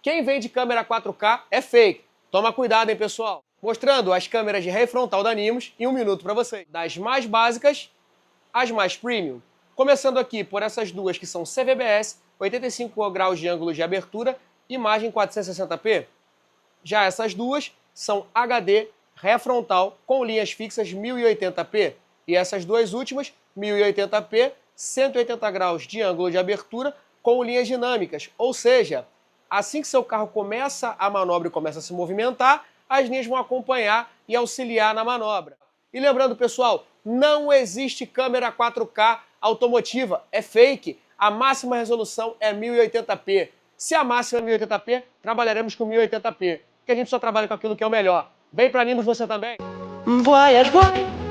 Quem vende câmera 4K é fake. Toma cuidado, hein, pessoal. Mostrando as câmeras de ré frontal da Nimbus em 1 minuto para vocês. Das mais básicas às mais premium. Começando aqui por essas duas que são CVBS, 85 graus de ângulo de abertura, imagem 460p. Já essas duas são HD ré frontal com linhas fixas 1080p. E essas duas últimas, 1080p, 180 graus de ângulo de abertura com linhas dinâmicas. Ou seja, assim que seu carro começa a manobra e começa a se movimentar, as linhas vão acompanhar e auxiliar na manobra. E lembrando, pessoal, não existe câmera 4K automotiva, é fake. A máxima resolução é 1080p. Se a máxima é 1080p, trabalharemos com 1080p, porque a gente só trabalha com aquilo que é o melhor. Vem pra Nimbus você também! Voyage, voyage.